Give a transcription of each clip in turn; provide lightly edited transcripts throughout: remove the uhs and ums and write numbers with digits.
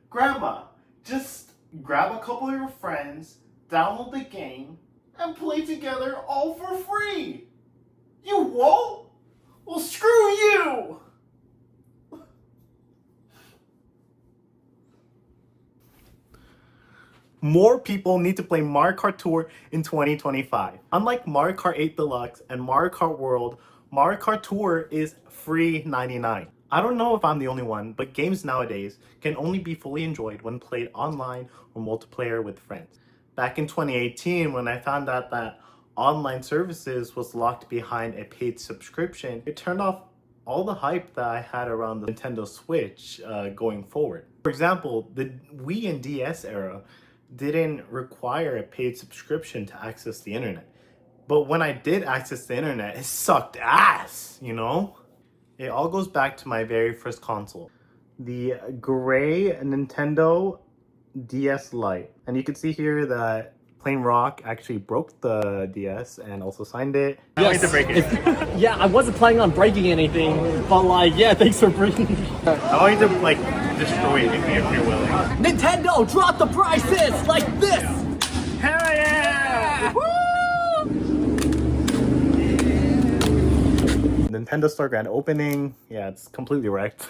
Grandma, just grab a couple of your friends, download the game, and play together all for free. You won't? Well, screw you! More people need to play Mario Kart Tour in 2025. Unlike Mario Kart 8 Deluxe and Mario Kart World, Mario Kart Tour is free 99. I don't know if I'm the only one, but games nowadays can only be fully enjoyed when played online or multiplayer with friends. Back in 2018, when I found out that online services was locked behind a paid subscription, it turned off all the hype that I had around the Nintendo Switch going forward. For example, the Wii and DS era didn't require a paid subscription to access the internet. But when I did access the internet, it sucked ass, you know? It all goes back to my very first console, the gray Nintendo DS Lite. And you can see here that Plain Rock actually broke the DS and also signed it. I wanted to break it. Yeah, I wasn't planning on breaking anything, but like, yeah, thanks for breaking it. I want you to like destroy it if you're willing. Nintendo, drop the prices like this! Hell yeah! Nintendo Store grand opening. Yeah, it's completely wrecked.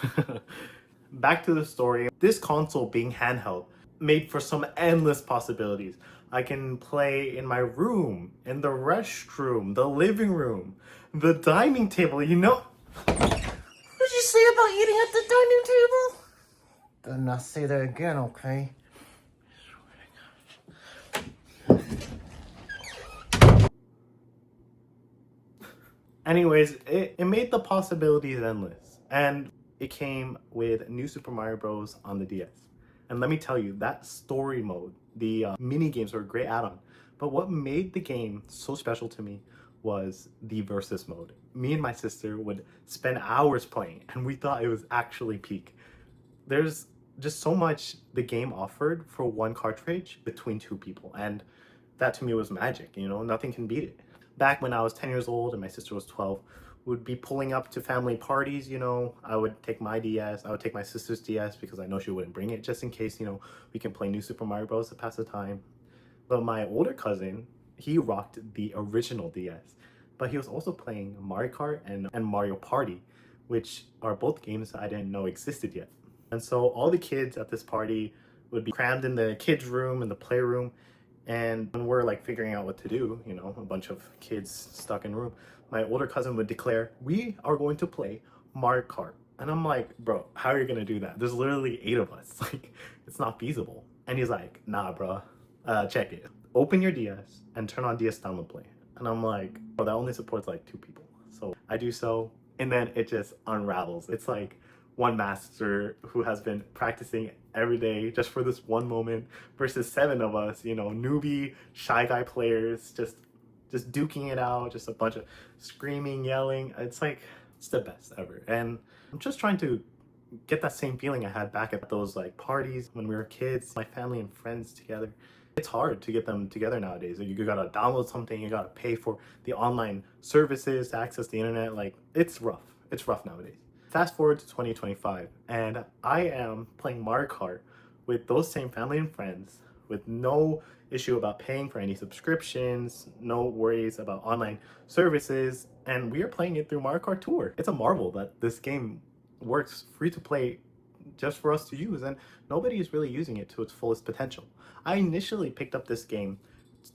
Back to the story. This console being handheld made for some endless possibilities. I can play in my room, in the restroom, the living room, the dining table, you know? What did you say about eating at the dining table? Better not say that again, okay? Anyways, it made the possibilities endless. And it came with New Super Mario Bros. On the DS. And let me tell you, that story mode, the mini games were a great add-on. But what made the game so special to me was the versus mode. Me and my sister would spend hours playing, and we thought it was actually peak. There's just so much the game offered for one cartridge between two people, and that to me was magic, you know, nothing can beat it. Back when I was 10 years old and my sister was 12, would be pulling up to family parties, you know. I would take my DS, I would take my sister's DS because I know she wouldn't bring it, just in case, you know, we can play New Super Mario Bros. To pass the time. But my older cousin, he rocked the original DS, but he was also playing Mario Kart and Mario Party, which are both games that I didn't know existed yet. And so all the kids at this party would be crammed in the kids' room, in the playroom, and when we're like figuring out what to do, you know, a bunch of kids stuck in a room, my older cousin would declare, "We are going to play Mario Kart." And I'm like, bro, how are you gonna do that? There's literally 8 of us. Like, it's not feasible. And he's like, nah, bro, check it. Open your DS and turn on DS Download Play. And I'm like, bro, that only supports like 2 people. So I do so, and then it just unravels. It's like one master who has been practicing every day just for this one moment versus 7 of us, you know, newbie, shy guy players, just duking it out, just a bunch of screaming, yelling. It's like, it's the best ever. And I'm just trying to get that same feeling I had back at those like parties when we were kids, my family and friends together. It's hard to get them together nowadays. You gotta download something, you gotta pay for the online services to access the internet. Like, it's rough. It's rough nowadays. Fast forward to 2025, and I am playing Mario Kart with those same family and friends with no issue about paying for any subscriptions, no worries about online services, and we are playing it through Mario Kart Tour. It's a marvel that this game works free to play just for us to use, and nobody is really using it to its fullest potential. I initially picked up this game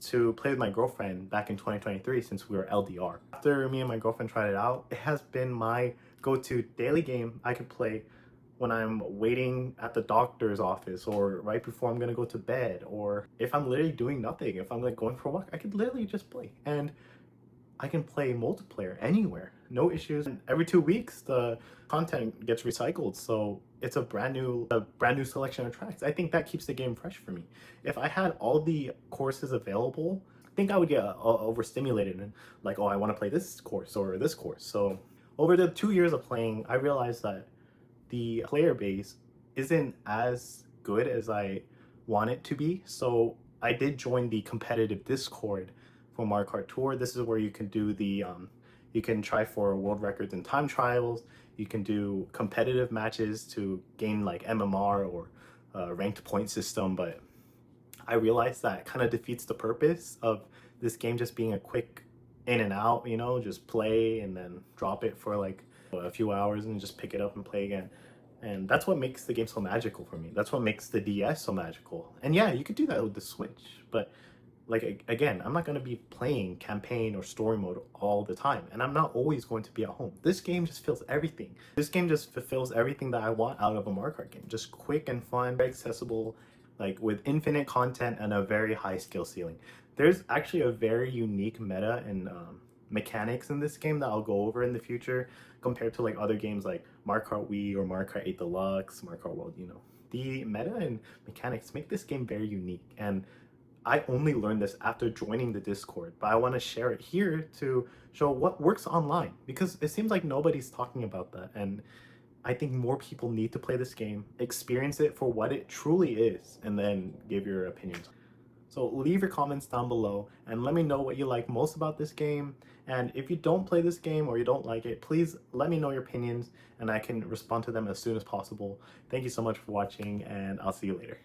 to play with my girlfriend back in 2023 since we were LDR. After me and my girlfriend tried it out, it has been my go-to daily game I could play when I'm waiting at the doctor's office or right before I'm gonna go to bed, or if I'm literally doing nothing, if I'm like going for a walk, I could literally just play. And I can play multiplayer anywhere, no issues. And every 2 weeks, the content gets recycled, so it's a brand new selection of tracks. I think that keeps the game fresh for me. If I had all the courses available, I think I would get overstimulated and like, oh, I want to play this course or this course. So over the 2 years of playing, I realized that the player base isn't as good as I want it to be. So I did join the competitive Discord for Mario Kart Tour. This is where you can do the, you can try for world records in time trials. You can do competitive matches to gain like MMR or ranked point system, but I realized that kind of defeats the purpose of this game just being a quick in and out, you know, just play and then drop it for like a few hours and just pick it up and play again. And that's what makes the game so magical for me. That's what makes the DS so magical. And yeah, you could do that with the Switch, but like again, I'm not going to be playing campaign or story mode all the time, and I'm not always going to be at home. This game just fills everything. This game just fulfills everything that I want out of a Mario Kart game. Just quick and fun, very accessible, like with infinite content and a very high skill ceiling. There's actually a very unique meta and mechanics in this game that I'll go over in the future compared to like other games like Mario Kart Wii or Mario Kart 8 Deluxe, Mario Kart World, you know. The meta and mechanics make this game very unique, and I only learned this after joining the Discord, but I want to share it here to show what works online, because it seems like nobody's talking about that. And I think more people need to play this game, experience it for what it truly is, and then give your opinions. So leave your comments down below and let me know what you like most about this game. And if you don't play this game or you don't like it, please let me know your opinions and I can respond to them as soon as possible. Thank you so much for watching, and I'll see you later.